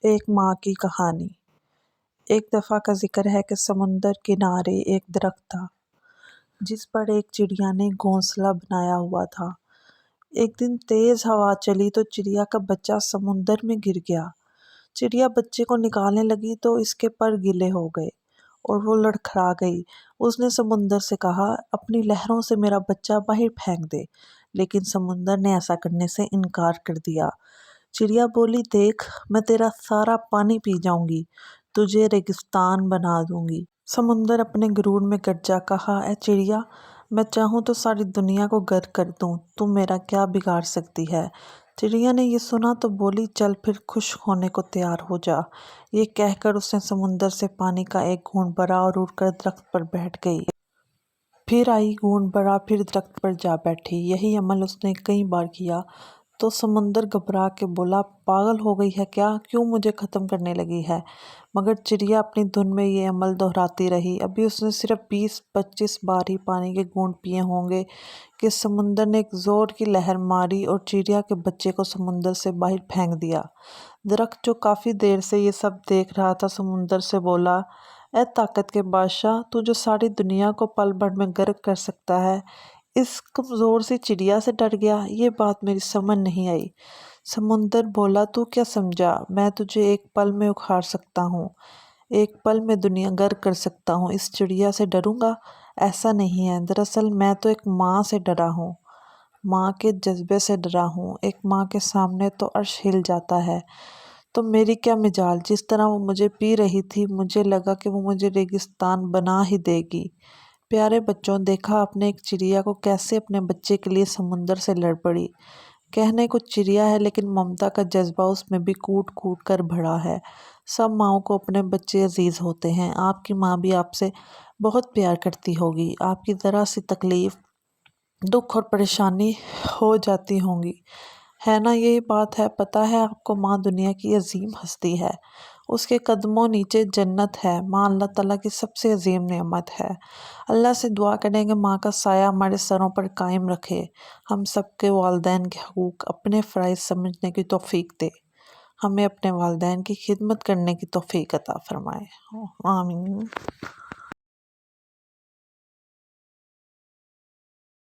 ایک ماں کی کہانی۔ ایک دفعہ کا ذکر ہے کہ سمندر کنارے ایک درخت تھا جس پر ایک چڑیا نے گھونسلہ بنایا ہوا تھا۔ ایک دن تیز ہوا چلی تو چڑیا کا بچہ سمندر میں گر گیا۔ چڑیا بچے کو نکالنے لگی تو اس کے پر گیلے ہو گئے اور وہ لڑکھڑا گئی۔ اس نے سمندر سے کہا، اپنی لہروں سے میرا بچہ باہر پھینک دے، لیکن سمندر نے ایسا کرنے سے انکار کر دیا۔ چڑیا بولی، دیکھ، میں تیرا سارا پانی پی جاؤں گی، تجھے ریگستان بنا دوں گی۔ سمندر اپنے غرور میں گرجا کہا، اے چڑیا، میں چاہوں تو ساری دنیا کو غرق کر دوں، تم میرا کیا بگاڑ سکتی ہے؟ چڑیا نے یہ سنا تو بولی، چل پھر خشک ہونے کو تیار ہو جا۔ یہ کہہ کر اس نے سمندر سے پانی کا ایک گھونٹ بھرا اور اڑ کر درخت پر بیٹھ گئی۔ پھر آئی، گھونٹ بھرا، پھر درخت پر جا بیٹھی۔ یہی عمل اس نے کئی بار کیا تو سمندر گھبرا کے بولا، پاگل ہو گئی ہے کیا؟ کیوں مجھے ختم کرنے لگی ہے؟ مگر چڑیا اپنی دھن میں یہ عمل دہراتی رہی۔ ابھی اس نے صرف 20-25 بار ہی پانی کے گھونٹ پیے ہوں گے کہ سمندر نے ایک زور کی لہر ماری اور چڑیا کے بچے کو سمندر سے باہر پھینک دیا۔ درخت جو کافی دیر سے یہ سب دیکھ رہا تھا سمندر سے بولا، اے طاقت کے بادشاہ، تو جو ساری دنیا کو پل بھر میں غرق کر سکتا ہے، اس کمزور سی چڑیا سے ڈر گیا؟ یہ بات میری سمجھ نہیں آئی۔ سمندر بولا، تو کیا سمجھا میں تجھے ایک پل میں اکھاڑ سکتا ہوں، ایک پل میں دنیا غرق کر سکتا ہوں؟ اس چڑیا سے ڈروں گا؟ ایسا نہیں ہے، دراصل میں تو ایک ماں سے ڈرا ہوں، ماں کے جذبے سے ڈرا ہوں۔ ایک ماں کے سامنے تو عرش ہل جاتا ہے، تو میری کیا مجال؟ جس طرح وہ مجھے پی رہی تھی مجھے لگا کہ وہ مجھے ریگستان بنا ہی دے گی۔ پیارے بچوں، دیکھا آپ نے ایک چڑیا کو کیسے اپنے بچے کے لیے سمندر سے لڑ پڑی۔ کہنے کو چڑیا ہے لیکن ممتا کا جذبہ اس میں بھی کوٹ کوٹ کر بھرا ہے۔ سب ماؤں کو اپنے بچے عزیز ہوتے ہیں۔ آپ کی ماں بھی آپ سے بہت پیار کرتی ہوگی، آپ کی ذرا سی تکلیف، دکھ اور پریشانی ہو جاتی ہوں گی، ہے نا؟ یہی بات ہے، پتہ ہے آپ کو، ماں دنیا کی عظیم ہستی ہے، اس کے قدموں نیچے جنت ہے۔ ماں اللہ تعالیٰ کی سب سے عظیم نعمت ہے۔ اللہ سے دعا کریں کہ ماں کا سایہ ہمارے سروں پر قائم رکھے، ہم سب کے والدین کے حقوق اپنے فرائض سمجھنے کی توفیق دے، ہمیں اپنے والدین کی خدمت کرنے کی توفیق عطا فرمائے، آمین۔